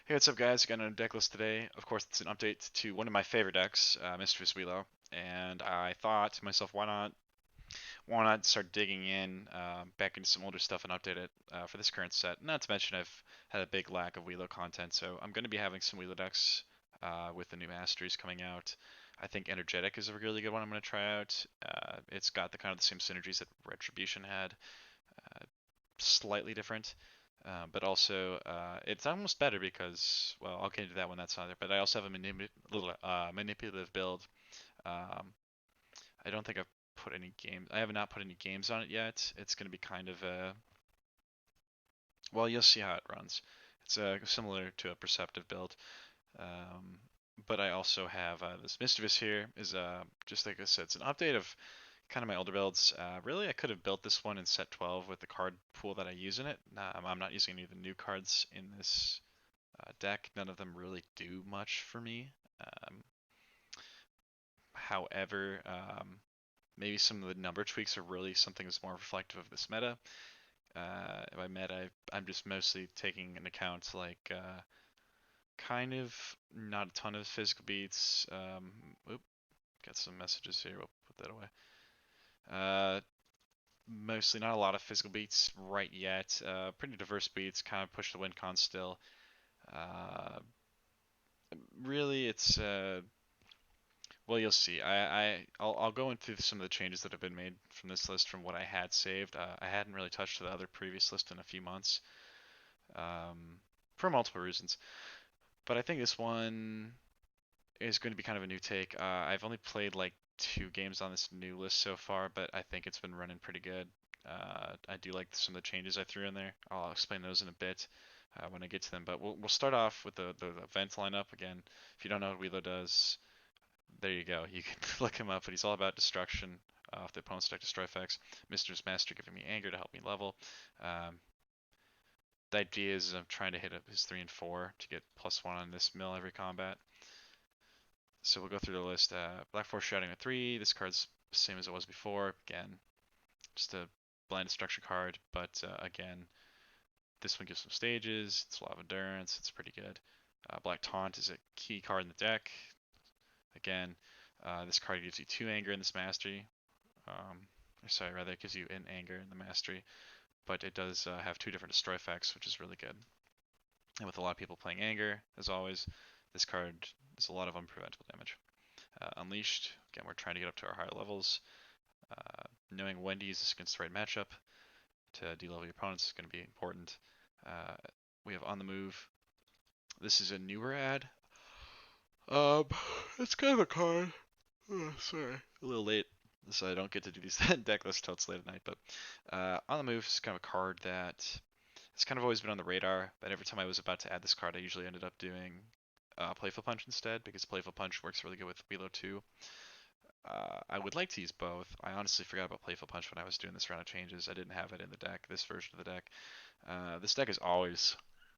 Hey, what's up, guys? Got a deck list today. Of course, it's an update to one of my favorite decks, Mischievous Wheelo. And I thought to myself, why not start digging in back into some older stuff and update it for this current set? Not to mention, I've had a big lack of Wheelo content, so I'm going to be having some Wheelo decks with the new masteries coming out. I think Energetic is a really good one I'm going to try out. It's got the kind of the same synergies that Retribution had, slightly different. But also, it's almost better because, well, I'll get into that when that's on there. But I also have a manipulative build. Um, I don't think I've put any games. I have not put any games on it yet. It's going to be kind of a, well, you'll see how it runs. It's similar to a perceptive build. Um, but I also have this Mischievous here. Is just like I said, it's an update of kind of my older builds. Really, I could have built this one in set 12 with the card pool that I use in it. I'm not using any of the new cards in this deck. None of them really do much for me. Um, however, maybe some of the number tweaks are really something that's more reflective of this meta. By meta, I'm just mostly taking into account like kind of not a ton of physical beats. Oop, got some messages here. We'll put that away. Uh, Mostly not a lot of physical beats right yet. Pretty diverse beats, kind of push the win con still. Uh, Really, it's well, you'll see. I'll go into some of the changes that have been made from this list from what I had saved. I hadn't really touched the other previous list in a few months, um, for multiple reasons. But I think this one is going to be kind of a new take. I've only played like 2 games on this new list so far, but I think it's been running pretty good. I do like some of the changes I threw in there. I'll explain those in a bit when I get to them. But we'll start off with the event lineup again. If you don't know what Wheelo does, there you go. You can look him up, but he's all about destruction off the opponent's deck, destroy effects. Mistress Master giving me anger to help me level. Um, the idea is I'm trying to hit up his 3 and 4 to get +1 on this mill every combat. So we'll go through the list. Black Force Shouting at 3. This card's the same as it was before. Again, just a blind destruction card, but again, this one gives some stages. It's a lot of endurance. It's pretty good. Black Taunt is a key card in the deck. Again, this card gives you 2 anger in this mastery. Or sorry, rather, it gives you an anger in the mastery, but it does have 2 different destroy effects, which is really good. And with a lot of people playing anger, as always, this card is a lot of unpreventable damage. Unleashed, again, we're trying to get up to our higher levels. Knowing when to use this against the right matchup to de-level your opponents is going to be important. Uh, we have On the Move. This is a newer ad. Um, it's kind of a card. Oh, sorry, a little late, so I don't get to do these deck lists till it's late at night. But On the Move is kind of a card that it's kind of always been on the radar. But every time I was about to add this card, I usually ended up doing Playful Punch instead because Playful Punch works really good with Wheelo too. I would like to use both. I honestly forgot about Playful Punch when I was doing this round of changes. I didn't have it in the deck, this version of the deck. This deck is always,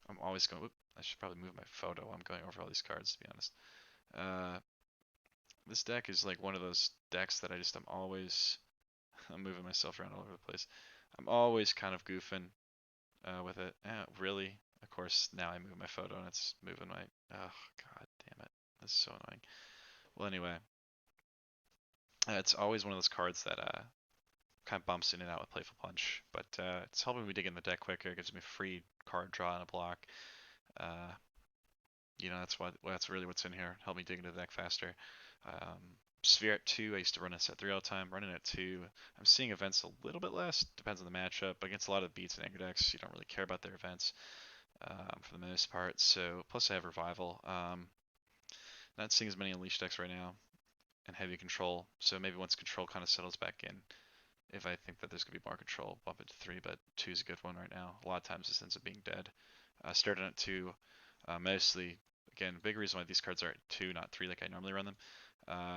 I'm always going, whoop, I should probably move my photo. I'm going over all these cards to be honest. This deck is like one of those decks that I'm always, I'm moving myself around all over the place. I'm always kind of goofing with it. Really? Of course, now I move my photo and it's moving my, oh god damn it. This is so annoying. Well, anyway, it's always one of those cards that kind of bumps in and out with Playful Punch, but it's helping me dig in the deck quicker. It gives me free card draw and a block. Uh, that's really what's in here. Help me dig into the deck faster. Sphere at 2, I used to run this at 3 all the time. Running at 2, I'm seeing events a little bit less. Depends on the matchup. Against a lot of beats and anger decks, you don't really care about their events for the most part. So plus I have Revival. Not seeing as many Unleashed decks right now and heavy control. So maybe once control kind of settles back in, if I think that there's going to be more control, bump it to 3, but 2 is a good one right now. A lot of times this ends up being dead. Starting at 2, mostly, again, big reason why these cards are at 2, not 3 like I normally run them,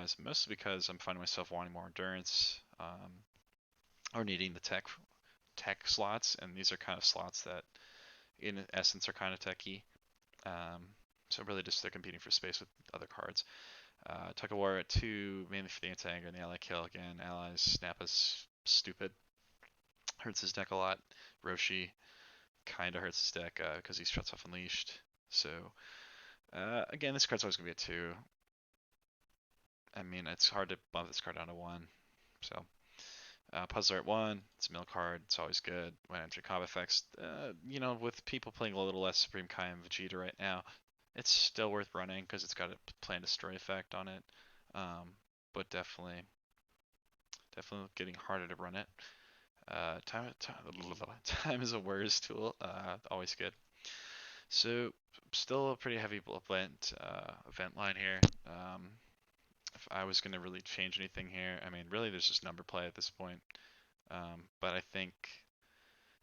is mostly because I'm finding myself wanting more endurance, or needing the tech slots, and these are kind of slots that, in essence, are kind of techy. So really just they're competing for space with other cards. Tug of War at 2, mainly for the anti-anger and the ally kill. Again, allies snap is stupid. Hurts his deck a lot. Roshi kind of hurts his deck because he shuts off Unleashed. So again, this card's always gonna be a 2. I mean, it's hard to bump this card down to 1. So puzzler at 1, it's a mill card, it's always good. When entering combat effects, with people playing a little less Supreme Kai and Vegeta right now, it's still worth running because it's got a plan destroy effect on it. Um, but definitely getting harder to run it. Time is a worse tool. Always good. So still a pretty heavy event line here. If I was going to really change anything here, I mean, really, there's just number play at this point. But I think,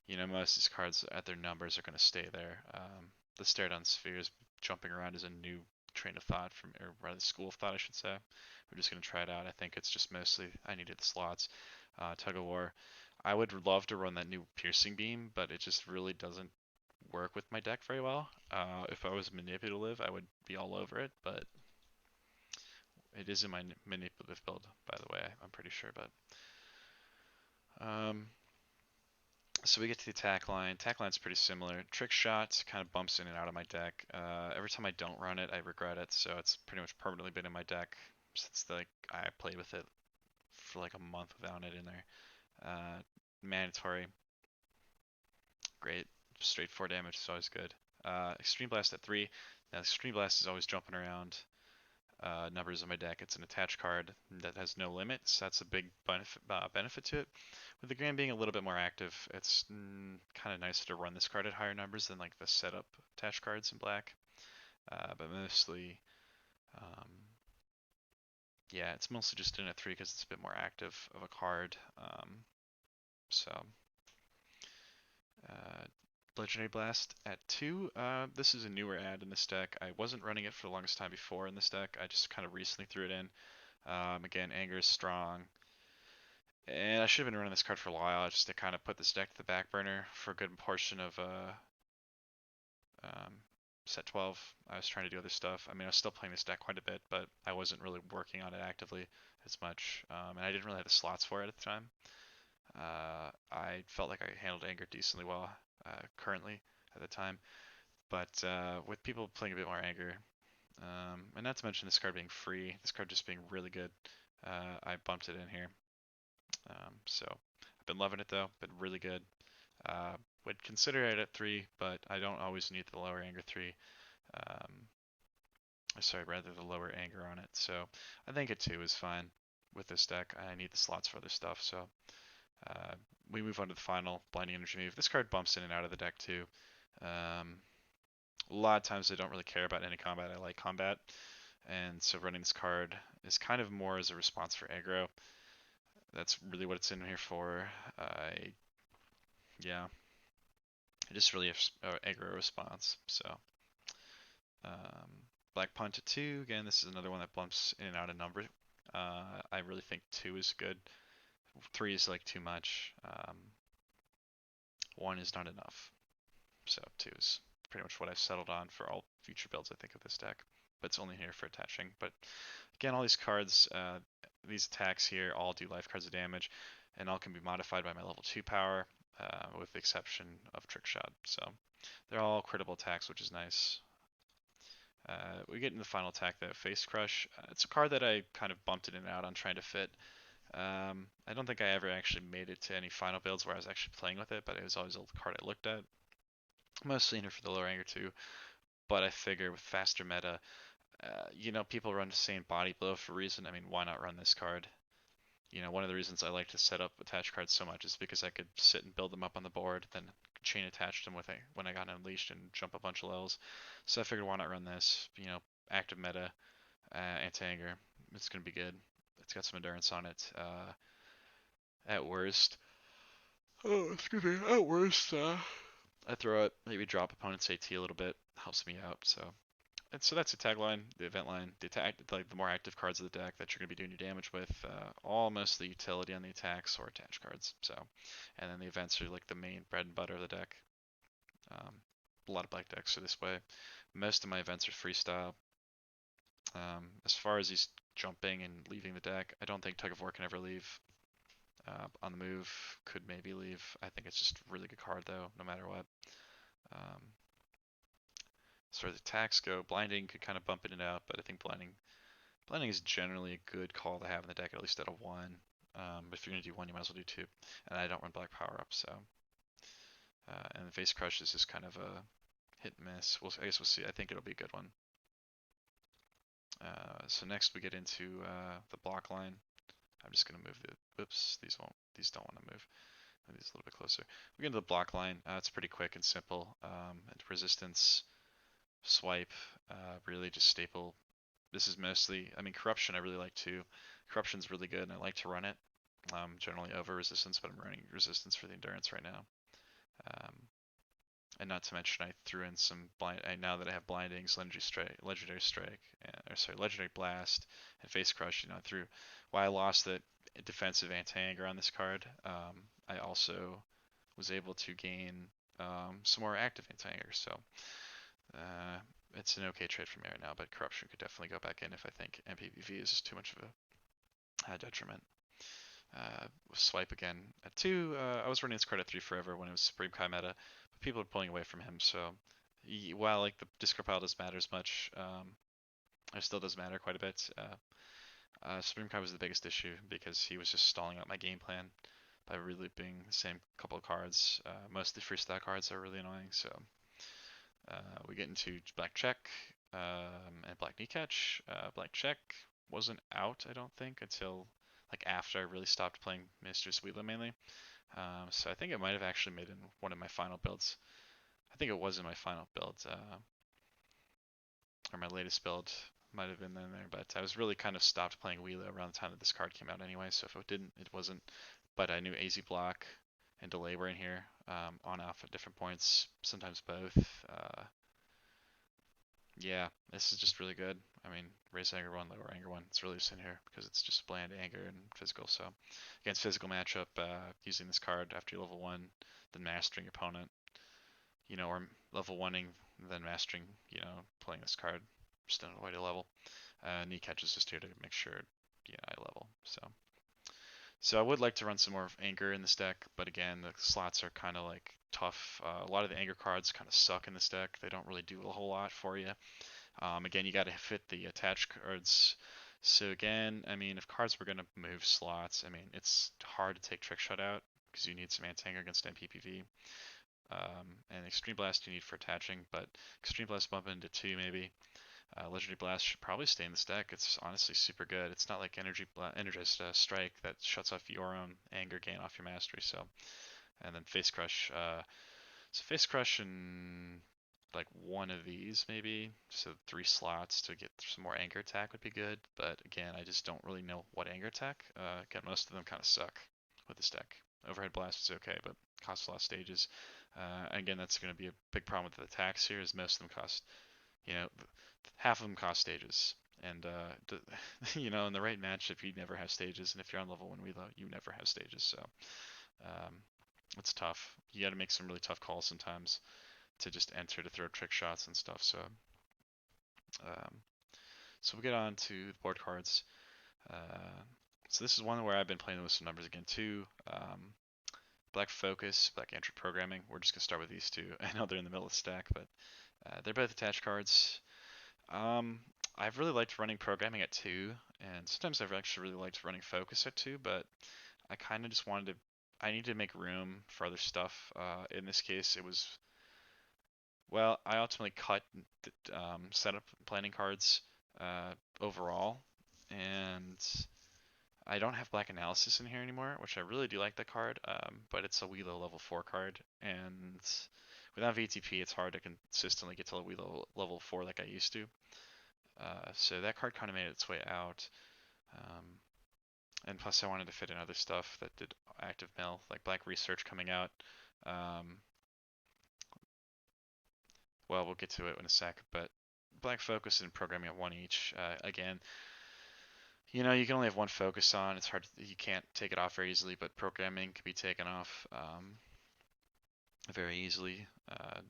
most of these cards at their numbers are going to stay there. The stare down spheres jumping around is a new train of thought or rather school of thought, I should say. We're just going to try it out. I think it's just mostly I needed the slots. Tug of War. I would love to run that new piercing beam, but it just really doesn't work with my deck very well. If I was manipulative, I would be all over it, but it is in my manipulative build, by the way. I'm pretty sure, but um, so we get to the attack line. Attack line's pretty similar. Trick shot kind of bumps in and out of my deck. Every time I don't run it, I regret it. So it's pretty much permanently been in my deck since I played with it for like a month without it in there. Mandatory, great. Straight 4 damage is always good. Extreme blast at 3. Now extreme blast is always jumping around numbers in my deck. It's an attached card that has no limits. That's a big benefit to it. With the Grand being a little bit more active, it's kind of nicer to run this card at higher numbers than like the setup attached cards in black. But mostly, um, yeah, it's mostly just in at 3 because it's a bit more active of a card. So, uh, Legendary Blast at 2. This is a newer ad in this deck. I wasn't running it for the longest time before in this deck. I just kind of recently threw it in. Again, Anger is strong. And I should have been running this card for a while, just to kind of put this deck to the back burner for a good portion of um, set 12. I was trying to do other stuff. I mean, I was still playing this deck quite a bit, but I wasn't really working on it actively as much. And I didn't really have the slots for it at the time. I felt like I handled Anger decently well currently at the time. But with people playing a bit more Anger, and not to mention this card being free, this card just being really good, I bumped it in here. So I've been loving it though, been really good. Would consider it at 3, but I don't always need the lower anger 3. Um, sorry, rather the lower anger on it. So I think a 2 is fine with this deck. I need the slots for other stuff, so uh, we move on to the final Blinding Energy move. This card bumps in and out of the deck too. A lot of times I don't really care about any combat. I like combat, and so running this card is kind of more as a response for aggro. That's really what it's in here for. Yeah, just really aggro response. So um, Black Punt at 2. Again, this is another one that bumps in and out of number. I really think 2 is good. 3 is like too much. 1 is not enough. So 2 is pretty much what I've settled on for all future builds, I think, of this deck. But it's only here for attaching. But again, all these cards, these attacks here, all do life cards of damage, and all can be modified by my level 2 power, with the exception of Trick Shot. So they're all critical attacks, which is nice. We get in the final attack, the Face Crush. It's a card that I kind of bumped in and out on trying to fit. I don't think I ever actually made it to any final builds where I was actually playing with it, but it was always a card I looked at. Mostly in it for the lower anger too, but I figure with faster meta, people run Saint Body Blow for a reason. I mean, why not run this card? One of the reasons I like to set up attached cards so much is because I could sit and build them up on the board, then chain attach them when I got unleashed and jump a bunch of levels. So I figured why not run this? Active meta, anti-anger. It's gonna be good. It's got some endurance on it. At worst, excuse me. At worst, I throw it, maybe drop opponent's AT a little bit, helps me out. So that's the tagline, the event line, the attack, like the more active cards of the deck that you're going to be doing your damage with, all mostly utility on the attacks or attached cards. So, and then the events are like the main bread and butter of the deck. A lot of black decks are this way. Most of my events are freestyle. As far as he's jumping and leaving the deck, I don't think Tug of War can ever leave. On the move, could maybe leave. I think it's just a really good card though, no matter what. Um, as far as attacks go, blinding could kind of bump it out, but I think blinding is generally a good call to have in the deck, at least at a one. But if you're gonna do one, you might as well do two. And I don't run black power up, so and the face crush is just kind of a hit and miss. I guess we'll see. I think it'll be a good one. So next we get into the block line. I'm just gonna move the. Oops, these don't want to move. Maybe it's a little bit closer. We get into the block line. It's pretty quick and simple. And resistance, swipe, really just staple. This is mostly, I mean, corruption I really like too. Corruption's really good and I like to run it. Generally over resistance, but I'm running resistance for the endurance right now. Um, and not to mention I threw in some blind. Now that I have blindings, legendary strike, or sorry, legendary blast, and face crush. You know, through why I lost the defensive anti-anger on this card. I also was able to gain some more active anti-anger. So it's an okay trade for me right now, but corruption could definitely go back in if I think MPVV is just too much of a detriment. Swipe again at 2. I was running this card at 3 forever when it was Supreme Kai meta, but people are pulling away from him. So while like the discard pile doesn't matter as much, it still does matter quite a bit. Supreme Kai was the biggest issue because he was just stalling out my game plan by relooping the same couple of cards. Mostly freestyle cards are really annoying. So we get into black check and black knee catch. Black check wasn't out, I don't think, until like after I really stopped playing Mistress Wheelo mainly. So I think it might have actually made in one of my final builds. I think it was in my final build, or my latest build might have been in there, but I was really kind of stopped playing Wheelo around the time that this card came out anyway, so if it didn't, it wasn't. But I knew AZ block and delay were in here, on off at different points, sometimes both. Yeah, this is just really good. I mean, raise anger one, lower anger one. It's really just in here because it's just bland anger and physical. So against physical matchup, using this card after you level one, then mastering your opponent, you know, or level oneing, then mastering, you know, playing this card just on a way to level. Knee catch is just here to make sure, yeah, I level. So I would like to run some more of anger in this deck, but again, the slots are kind of like tough. A lot of the anger cards kind of suck in this deck. They don't really do a whole lot for you. Again, you got to fit the attached cards. So again, I mean, if cards were going to move slots, I mean, it's hard to take Trick Shot out because you need some anti-anger against MPPV. And Extreme Blast you need for attaching, but Extreme Blast bump into 2 maybe. Legendary Blast should probably stay in this deck. It's honestly super good. It's not like Energized Strike that shuts off your own anger gain off your mastery. So, and then Face Crush. So Face Crush and like one of these maybe, so 3 slots to get some more anger attack would be good. But again, I just don't really know what anger attack. Again, most of them kind of suck with this deck. Overhead Blast is okay, but costs a lot of stages. Again, that's going to be a big problem with the attacks here. Is most of them cost, you know, half of them cost stages. And you know, in the right matchup, you never have stages, and if you're on level 1 Wheelo, you never have stages. So um, it's tough. You got to make some really tough calls sometimes to just enter to throw trick shots and stuff. So, um, so we'll get on to the board cards. So this is one where I've been playing with some numbers again too. Black Focus, Black Entry Programming. We're just gonna start with these two. I know they're in the middle of the stack, but they're both attached cards. I've really liked running Programming at 2, and sometimes I've actually really liked running Focus at 2, but I kind of just wanted to. I need to make room for other stuff. In this case, it was well, I ultimately cut setup planning cards overall, and I don't have Black Analysis in here anymore, which I really do like that card, but it's a Wheelo level 4 card, and without VTP, it's hard to consistently get to a Wheelo level 4 like I used to. So that card kind of made its way out, and plus I wanted to fit in other stuff that did active mill, like Black Research coming out. Well, we'll get to it in a sec, but Black Focus and Programming at 1 each. Again, you know, you can only have one focus on. It's hard, you can't take it off very easily, but Programming can be taken off very easily.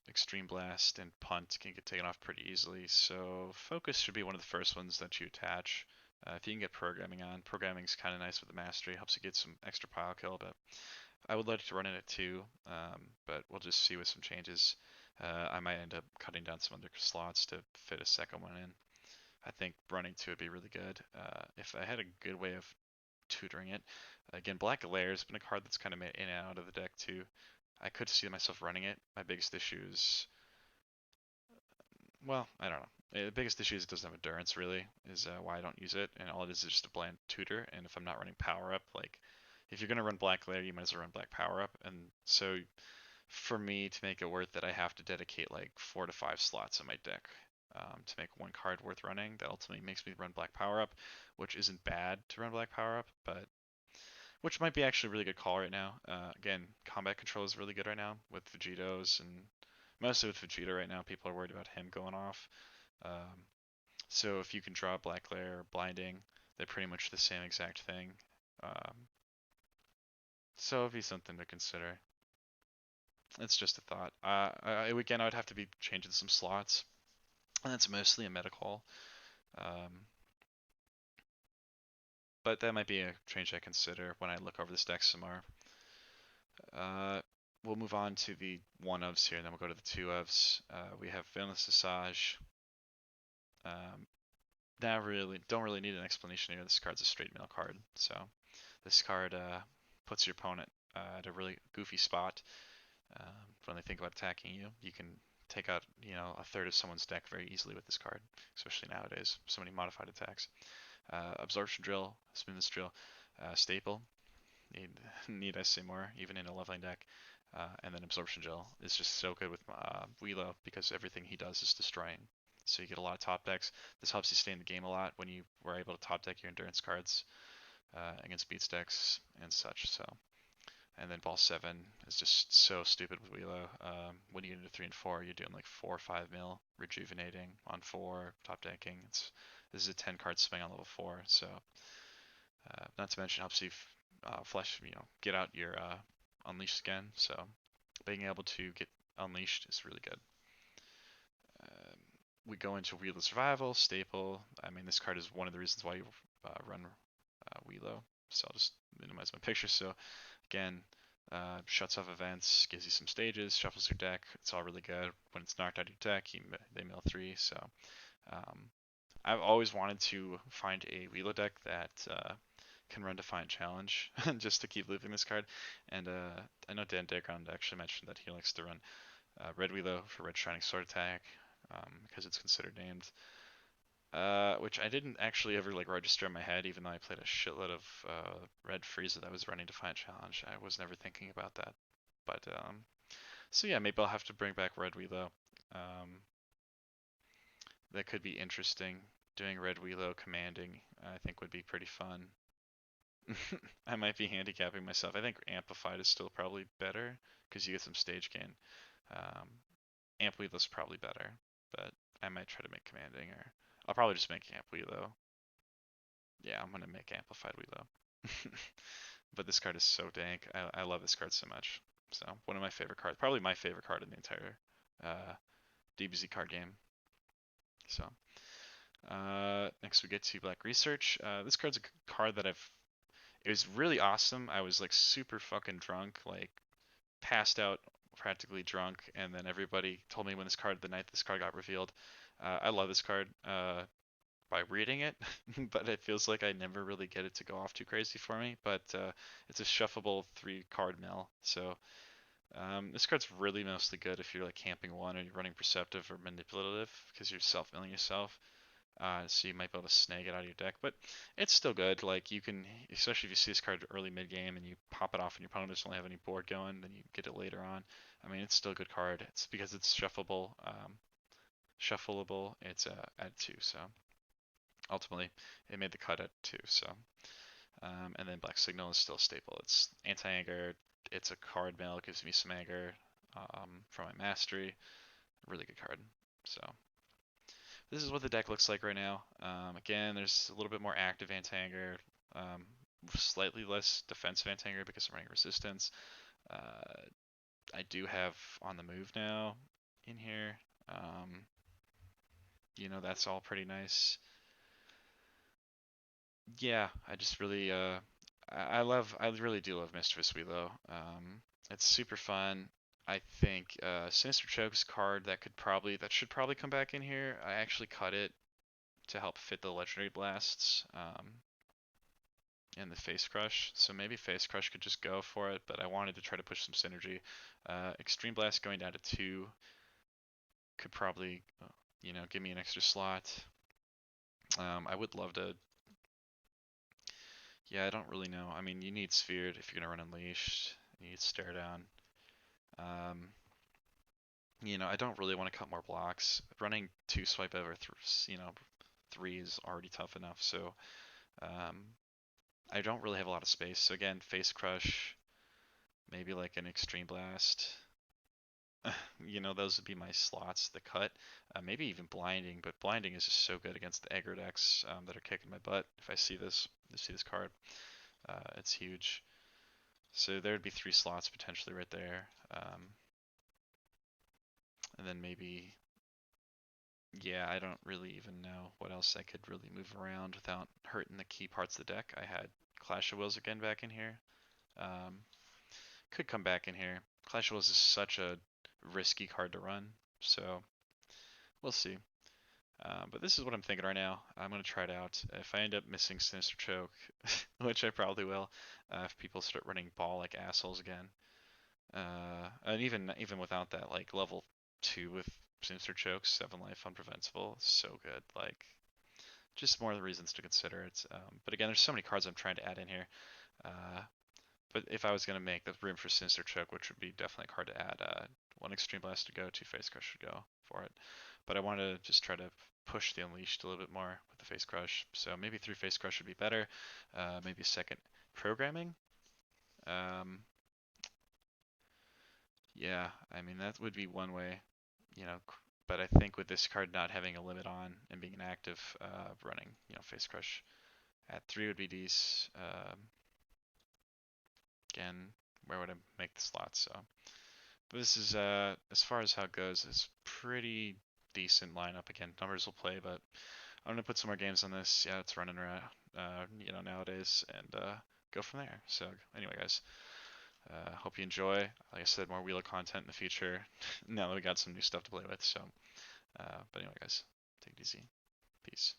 Extreme Blast and Punt can get taken off pretty easily, so Focus should be one of the first ones that you attach. If you can get Programming on, Programming's kind of nice with the Mastery, helps you get some extra pile kill, but I would like to run it at 2, but we'll just see with some changes. I might end up cutting down some other slots to fit a second one in. I think running two would be really good. If I had a good way of tutoring it. Again, Black Lair has been a card that's kind of made in and out of the deck too. I could see myself running it. My biggest issue is, well, I don't know. The biggest issue is it doesn't have endurance really, is why I don't use it. And all it is just a bland tutor. And if I'm not running power up, like if you're gonna run Black Lair, you might as well run Black Power Up. And so for me to make it worth it, I have to dedicate like 4 to 5 slots in my deck to make one card worth running. That ultimately makes me run Black Power Up, which isn't bad to run Black Power Up, but which might be actually a really good call right now. Again, combat control is really good right now with Vegeto's, and mostly with Vegeta right now. People are worried about him going off. Um, so if you can draw Black Lair or Blinding, they're pretty much the same exact thing. Um, so it'd be something to consider. It's just a thought. Again, I would have to be changing some slots, and that's mostly a medical. Um, but that might be a change I consider when I look over this deck some more. Uh, we'll move on to the one ofs here, and then we'll go to the two ofs. We have Villainous Visage. Um, Not really, don't really need an explanation here. This card's a straight mill card, so this card puts your opponent at a really goofy spot. When they think about attacking you, you can take out, a third of someone's deck very easily with this card, especially nowadays. So many modified attacks. Absorption Drill, Smoothness Drill, Staple. Need, need I say more, even in a leveling deck. And then Absorption Gel is just so good with Wheelo because everything he does is destroying. So you get a lot of top decks. This helps you stay in the game a lot when you were able to top deck your endurance cards against beats decks and such. So, and then Ball 7 is just so stupid with Wheelo. When you get into 3 and 4, you're doing like 4 or 5 mil rejuvenating on 4 top decking. This is a 10 card swing on level 4, so not to mention helps you flesh, get out your unleashed again. So being able to get unleashed is really good. Um, we go into Wheelo Survival, Staple. I mean, this card is one of the reasons why you run Wheelo. So I'll just minimize my picture. So again, shuts off events, gives you some stages, shuffles your deck. It's all really good. When it's knocked out of your deck, they mill 3. So um, I've always wanted to find a Wheelo deck that can run Defiant Challenge just to keep looping this card. And I know Dan Dayground actually mentioned that he likes to run Red Wheelo for Red Shining Sword Attack because it's considered named. Which I didn't actually ever like register in my head, even though I played a shitload of Red Frieza that was running Defiant Challenge. I was never thinking about that. But so yeah, maybe I'll have to bring back Red Wheelo. That could be interesting. Doing Red Wheelo commanding, I think would be pretty fun. I might be handicapping myself. I think Amplified is still probably better because you get some stage gain. Um, Amp Wheelo's probably better, but I might try to make Commanding, or I'll probably just make Amp Wheelo. Yeah, I'm gonna make Amplified Wheelo. But this card is so dank. I love this card so much. So one of my favorite cards, probably my favorite card in the entire DBZ card game. So next we get to Black Research. This card's a card that it was really awesome. I was like super fucking drunk, like passed out, practically drunk, and then everybody told me when the night this card got revealed. I love this card by reading it, but it feels like I never really get it to go off too crazy for me. But it's a shuffleable 3 card mill, so this card's really mostly good if you're like camping one or you're running Perceptive or Manipulative because you're self-milling yourself. So you might be able to snag it out of your deck, but it's still good. Like you can, especially if you see this card early mid game and you pop it off and your opponent doesn't have any board going, then you get it later on. I mean, it's still a good card. It's because it's shuffleable. It's at 2, so ultimately it made the cut at 2. So and then Black Signal is still a staple. It's anti-anger. It's a card mill. It gives me some anger from my mastery. Really good card. So this is what the deck looks like right now. Again, there's a little bit more active anti-anger, slightly less defensive anti-anger because I'm running resistance. I do have on the move now in here. That's all pretty nice. Yeah, I just really, I really do love Mischievous Wheelo. It's super fun. I think Sinister Choke's card that should probably come back in here. I actually cut it to help fit the Legendary Blasts and the Face Crush, so maybe Face Crush could just go for it, but I wanted to try to push some synergy. Extreme Blast going down to 2 could probably, give me an extra slot. I would love to. Yeah, I don't really know. I mean, you need Sphered if you're gonna run Unleashed. You need Stare Down. Um, I don't really want to cut more blocks. Running 2 swipe over, 3 is already tough enough. So um, I don't really have a lot of space. So again, Face Crush, maybe like an Extreme Blast. Those would be my slots. The cut, maybe even Blinding, but Blinding is just so good against the aggro decks that are kicking my butt. If I see this card, it's huge. So there'd be 3 slots potentially right there. And then maybe, yeah, I don't really even know what else I could really move around without hurting the key parts of the deck. I had Clash of Wills again back in here. Um, could come back in here. Clash of Wills is such a risky card to run, so we'll see. But this is what I'm thinking right now. I'm going to try it out. If I end up missing Sinister Choke, which I probably will, if people start running ball like assholes again, and even without that, like level 2 with Sinister Choke, 7 life unpreventable, so good. Like, just more of the reasons to consider it. But again, there's so many cards I'm trying to add in here. Uh, but if I was going to make the room for Sinister Choke, which would be definitely a card to add, 1 Extreme Blast to go, 2 Face Crush should go for it. But I want to just try to push the Unleashed a little bit more with the Face Crush. So maybe 3 Face Crush would be better. Maybe second programming. Um, yeah, I mean, that would be one way, you know, but I think with this card not having a limit on and being an active, running, Face Crush at 3 would be decent. Again, where would I make the slot? So but this is, as far as how it goes, it's pretty decent lineup. Again, numbers will play, but I'm gonna put some more games on this. Yeah, it's running around, nowadays, and go from there. So anyway, guys, hope you enjoy. Like I said, more Wheelo content in the future. Now that we got some new stuff to play with. So, but anyway, guys, take it easy. Peace.